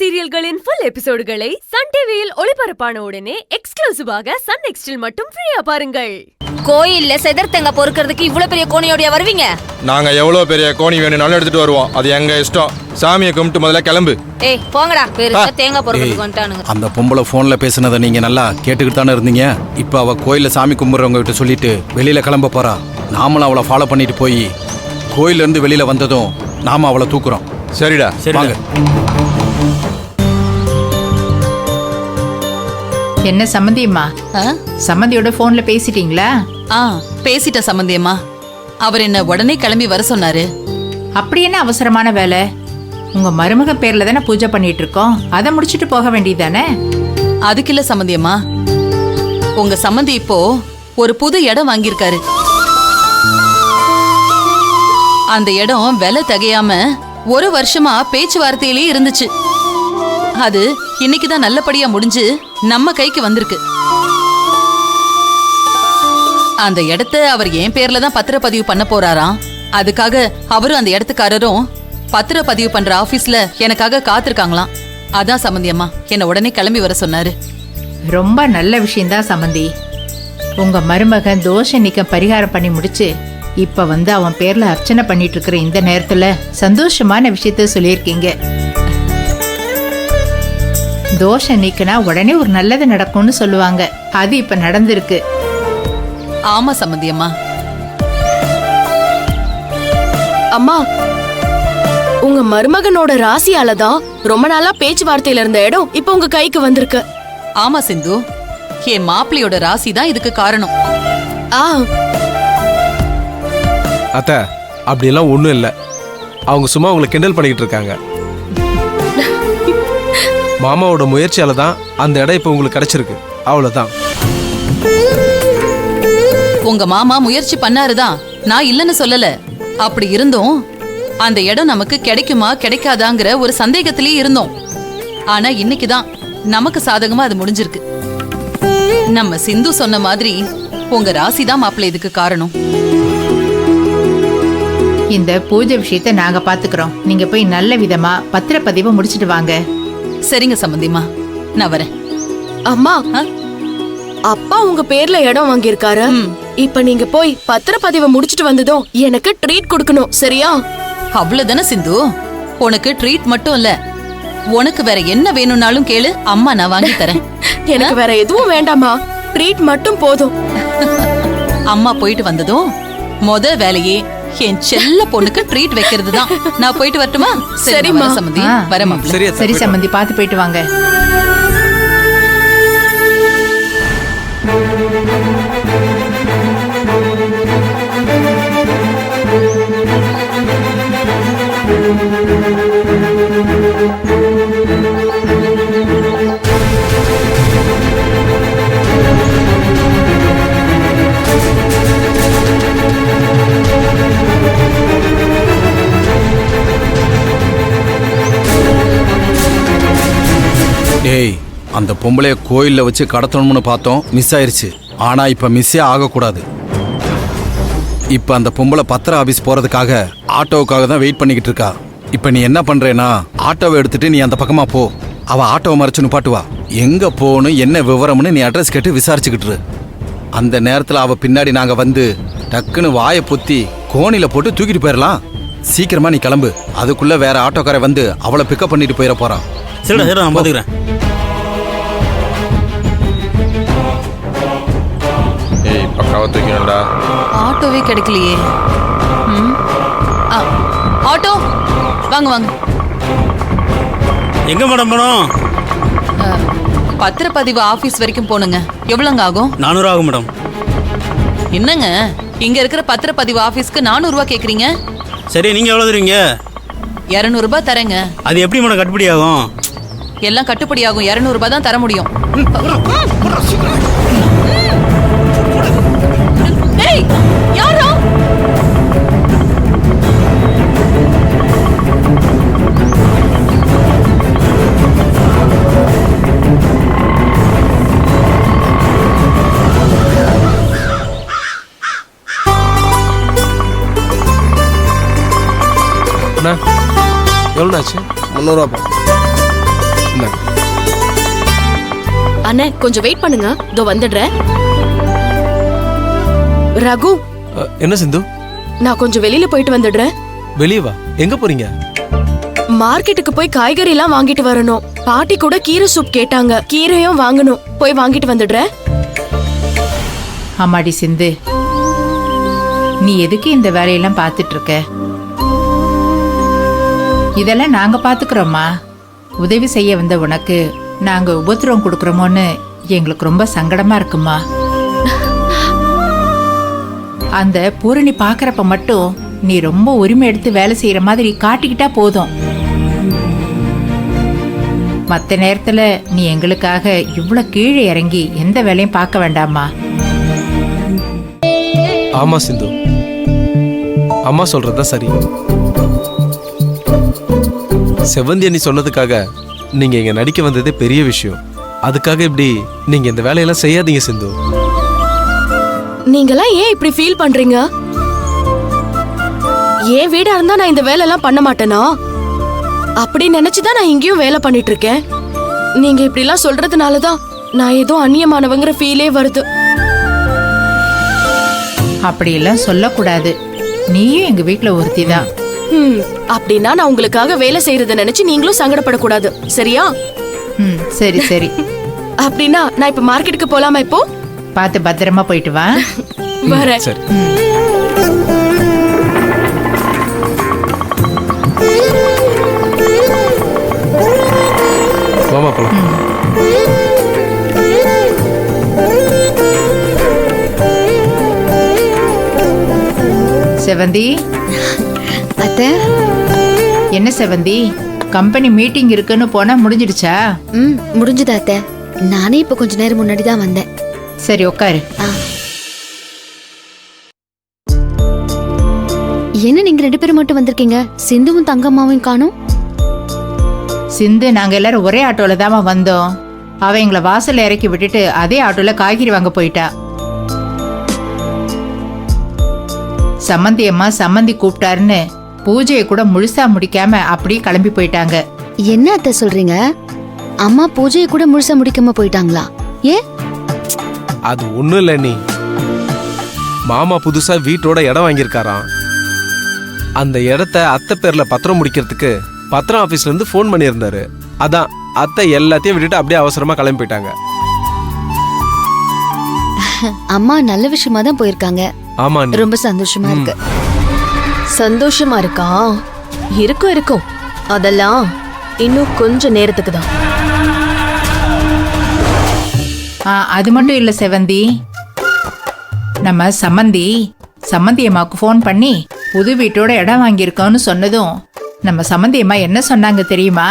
சீரியல்களின் full எபிசோடுகளை Sun டிவியில் ஒளிபரப்பான உடனே எக்ஸ்க்ளூசிவாக சன் நெக்ஸ்டில் மட்டும் ஃப்ரீயா பாருங்கள். கோயில்ல செதர்த்தங்க பொறுக்கிறதுக்கு இவ்வளவு பெரிய கோணியோடயா வருவீங்க? நாங்க எவ்வளவு பெரிய கோணி வேணும்னாலும் எடுத்துட்டு வருவோம். அது எங்க இஷ்டம். சாமியை கும்பிட்டு முதல்ல கிளம்பு. ஏய் போங்கடா, பெருசா தேங்காய் பொறுக்கிறதுக்கு வந்துட்டானுங்க. அந்த பொம்பளை போன்ல பேசுனதை நீங்க நல்லா கேட்டுக்கிட்டு தானே இருந்தீங்க. இப்ப அவ கோயில்ல சாமி கும்பிடுறவங்க கிட்ட சொல்லிட்டு வெளியில கிளம்ப போறா. நாமளும் அவளை ஃபாலோ பண்ணிட்டு போய் கோயில்ல இருந்து வெளியில வந்ததும் நாம அவளை தூக்குறோம். சரிடா, வாங்க. என்ன சம்மந்தியம்மா, சம்மந்தியோட போன்ல பேசிட்டீங்களா? பேசிட்ட சம்மந்தியம்மா. அவர் என்ன உடனே கிளம்பி வர சொன்னாரு. அப்படி என்ன அவசரமான வேலை? உங்க மருமக பேர்ல தானே பூஜை பண்ணிட்டு இருக்கோம், அதை முடிச்சிட்டு போக வேண்டியதானே? அதுக்கு இல்ல சம்மந்தியம்மா, உங்க சம்மந்தி இப்போ ஒரு புது இடம் வாங்கியிருக்காரு. அந்த இடம் விலை தகையாம ஒரு வருஷமா பேச்சுவார்த்தையிலே இருந்துச்சு. அது இன்னைக்குதான் நல்லபடியா முடிஞ்சு நம்ம கைக்கு வந்திருக்கு. அந்த இடத்த அவர் என் பேர்ல தான் பத்திரப்பதிவு பண்ண போறாராம். அதுக்காக அவரும் அந்த இடத்துக்காரரும் பத்திரப்பதிவு பண்ற ஆபீஸ்ல எனக்காக காத்திருக்காங்களாம். அதான் சம்மந்தியம்மா என்ன உடனே கிளம்பி வர சொன்னாரு. ரொம்ப நல்ல விஷயம்தான் சம்மந்தி. உங்க மருமகன் தோஷ நீக்கம் பரிகாரம் பண்ணி முடிச்சு இப்ப அவன் பேர்ல அர்ச்சனை பண்ணிட்டு இருக்கிற இந்த நேரத்துல சந்தோஷமான விஷயத்த சொல்லியிருக்கீங்க. தோஷம் நீக்கினா உடனே ஒரு நல்லது நடக்கும்னு சொல்லுவாங்க. அது இப்ப நடந்திருக்கு. ஆமா சம்மந்தியம்மா. அம்மா, உங்க மருமகனோட ராசியாலதான் ரொம்ப நாளா பேச்சுவார்த்தையில இருந்த இடம் இப்ப உங்க கைக்கு வந்திருக்கு. ஆமா சிந்து, என் மாப்பிள்ளையோட ராசி தான் இதுக்கு காரணம். அத்த, அப்படியெல்லாம் ஒண்ணும் இல்ல. அவங்க சும்மா உங்களை கிண்டல் பண்ணிக்கிட்டு இருக்காங்க. மாமாவோட முயற்சியால தான் அந்த இடம் இப்ப உங்களுக்கு கிடைச்சிருக்கு, அவ்வளவுதான். உங்க மாமா முயற்சி பண்ணாருதான், நான் இல்லன்னு சொல்லல. அப்படி இருந்தும் அந்த இடம் நமக்கு கிடைக்குமா கிடைக்காதாங்கிற ஒரு சந்தேகத்திலே இருந்தோம். ஆனா இன்னைக்குதான் நமக்கு சாதகமா அது முடிஞ்சிருக்கு. நம்ம சிந்து சொன்ன மாதிரி உங்க ராசி தான் மாப்பிள்ளை இதுக்கு காரணம். இந்த பூஜை விஷயத்த நாங்க பாத்துக்கிறோம். நீங்க போய் நல்ல விதமா பத்திரப்பதிவை முடிச்சிட்டு வாங்க. சரிங்க சம்பந்திமா, நான் வரேன். அம்மா, அப்பா உங்க பேர்ல இடம் வாங்கியிருக்காரு. இப்ப நீங்க போய் பத்திரப்பதிவை முடிச்சிட்டு வந்ததும் எனக்கு ட்ரீட் கொடுக்கணும், சரியா? அவ்வளவுதானே சிந்து. உனக்கு ட்ரீட் மட்டும் இல்ல, உனக்கு வேற என்ன வேணும்னாலும் கேளு, அம்மா நான் வாங்கி தரேன். எனக்கு வேற எதுவும் வேண்டாமா, ட்ரீட் மட்டும் போதும். அம்மா போயிட்டு வந்ததும் முத வேலையே என் செல்ல பொண்ணுக்கு ட்ரீட் வைக்கிறது தான். நான் போயிட்டு வரட்டுமா? சரிம்மா. சம்பந்தி வரமா? சரி சம்பந்தி, பாத்து போயிட்டு வாங்க. டேய், அந்த பொம்பளைய கோயில்ல வச்சு கடத்தணும்னு பார்த்தோம், மிஸ் ஆயிருச்சு. ஆனா இப்ப மிஸ்ஸே ஆகக்கூடாது. இப்ப அந்த பொம்பளை பத்திர ஆபீஸ் போறதுக்காக ஆட்டோவுக்காக தான் வெயிட் பண்ணிக்கிட்டு இருக்கா. இப்ப நீ என்ன பண்றேன்னா, ஆட்டோவை எடுத்துட்டு நீ அந்த பக்கமா போ. அவ ஆட்டோவை மறைச்சு நிப்பாட்டுவா. எங்க போகணும் என்ன விவரம்னு நீ அட்ரஸ் கேட்டு விசாரிச்சுக்கிட்டு. அந்த நேரத்துல அவ பின்னாடி நாங்க வந்து டக்குன்னு வாயை பொத்தி கோணில போட்டு தூக்கிட்டு போயிடலாம். சீக்கிரமா நீ கிளம்பு. அதுக்குள்ள வேற ஆட்டோக்காரை வந்து அவளை பிக்கப் பண்ணிட்டு போயிட போறான். சரிடா, சரி, நான் பாத்துக்கிறேன். ஏய், பக்காவா தூக்கினடா. ஆட்டோவே கிடைக்கலையே. ஆட்டோ வாங்க வாங்க. எங்க மேடம் போனோம்? பத்திரப்பதிவு ஆபீஸ் வரைக்கும் போனுங்க. எவ்வளவுங்க ஆகும்? 400 ஆகும் மேடம். என்னங்க இங்க இருக்கிற பத்திரப்பதிவு ஆபீஸ்க்கு 400 ரூபாய் கேக்குறீங்க? சரி, நீங்க எவ்வளவு தருவீங்க? 200 ரூபாய் தரேங்க. அது எப்படி மேடம் கட்டுப்படி ஆகும்? எல்லாம் கட்டுப்படி ஆகும். 200 ரூபாய் தான் தர முடியும். ஏய், யாரா? எவ்வளோ ஆச்சு? 300 ரூபா. அண்ணே கொஞ்சம் வெயிட் பண்ணுங்க, இதோ வந்துடுறேன். ரகு, என்ன சிந்து? நான் கொஞ்சம் வெளியில போயிட்டு வந்துடுறேன். வெளியே வா. எங்க போறீங்க? மார்க்கெட்டுக்கு போய் காய்கறி எல்லாம் வாங்கிட்டு வரணும். பாட்டி கூட கீரை சூப் கேட்டாங்க, கீரையும் வாங்கணும். போய் வாங்கிட்டு வந்துடுறேன். ஆமாடி சிந்து, நீ எதுக்கு இந்த வேலையெல்லாம் பார்த்துட்டு இருக்க? இதெல்லாம் நாங்க பாத்துக்கிறோம்மா. உதவி செய்ய வந்த உனக்கு நாங்க உபத்திரவம் கொடுக்கறோமோன்னு எங்களுக்கு ரொம்ப சங்கடமா இருக்குமா. அந்த பூரணி பாக்குறப்ப மட்டும் நீ ரொம்ப உரிமை எடுத்து வேலை செய்யற மாதிரி காட்டிக்கிட்டா போதும். மத்த நேரத்துல நீ எங்களுக்காக இவ்வளவு கீழே இறங்கி எந்த வேலையும் பார்க்க வேண்டாமா. ஆமா சிந்து, அம்மா சொல்றதுதான் சரி. செவந்தி அண்ணி சொன்னதுக்காக நீங்க இங்க நடிக்க வந்ததே பெரிய விஷயம். அதுக்காக இப்படி நீங்க இந்த வேலையெல்லாம் செய்யாதீங்க சிந்து. நீங்கெல்லாம் ஏன் இப்படி ஃபீல் பண்றீங்க? ஏன் வீடா இருந்தா நான் இந்த வேலை எல்லாம் பண்ண மாட்டேனா? அப்படி நினைச்சுதான் நான் இங்கேயும் வேலை பண்ணிட்டு இருக்கேன். நீங்க இப்படி எல்லாம் சொல்றதுனாலதான் நான் ஏதோ அந்நியமானவங்கிற ஃபீலே வருது. அப்படியெல்லாம் சொல்லக்கூடாது. நீயும் எங்க வீட்டுல ஒருத்தி தான். அப்படின்னா நான் உங்களுக்காக வேலை செய்யறத நினைச்சு நீங்களும் சங்கடப்படக்கூடாது, சரியா? சரி சரி. அப்படின்னா நான் இப்ப மார்க்கெட்டுக்கு போலாமா? இப்போ பார்த்து பத்திரமா போயிட்டு வா. வரேன். சரி. வாமா போலாம். செவந்தி. அத்தை. என்ன செவந்தி, கம்பெனி மீட்டிங் இருக்குன்னு போனா முடிஞ்சிடுச்சா? முடிஞ்சதா அத்தை? நானே இப்ப கொஞ்ச நேரம் முன்னாடி தான் வந்தேன். சரி உட்காரு. என்ன நீங்க 2 பேரும் மட்டும் வந்திருக்கீங்க? சிந்துவும் தங்கம்மாவும் காணோம். சிந்து நாங்க எல்லாரும் ஒரே ஆட்டோல தாமா வந்தோம். அவ எங்களை வாசல்ல இறக்கி விட்டுட்டு அதே ஆட்டோல காய்கறி வாங்க போயிட்டா. சம்மந்தி அம்மா சம்மந்தி கூப்பிட்டாருன்னு பூஜையை கூட முழுசா முடிக்காம அப்படியே கிளம்பி போயிட்டாங்க. என்ன அத்தை சொல்றீங்க? அம்மா பூஜையை கூட முழுசா முடிக்காம போயிட்டாங்களா? ஏன்? அது ஒண்ணும் இல்ல நீ. மாமா புதுசா வீட்டோட இடம் வாங்கியிருக்காராம். அந்த இடத்த அத்தை பேர்ல பத்திரம் முடிக்கிறதுக்கு பத்திரம் ஆபீஸ்ல இருந்து போன் பண்ணியிருந்தாரு. அதான் அத்தை எல்லாத்தையும் விட்டுட்டு அப்படியே அவசரமா கிளம்பி போயிட்டாங்க. அம்மா நல்ல விஷயமா தான் போயிருக்காங்க. ஆமா நீ. ரொம்ப சந்தோஷமா இருக்கு. சந்தோஷமா இருக்கா? இருக்கும். அதெல்லாம் இன்னும் கொஞ்ச நேரத்துக்கு தான். அது மட்டும் இல்ல செவந்தி, நம்ம சம்மந்தி அம்மாவுக்கு ஃபோன் பண்ணி புது வீட்டோட இடம் வாங்கியிருக்கோன்னு சொன்னதும் நம்ம சம்மந்தி அம்மா என்ன சொன்னாங்க தெரியுமா?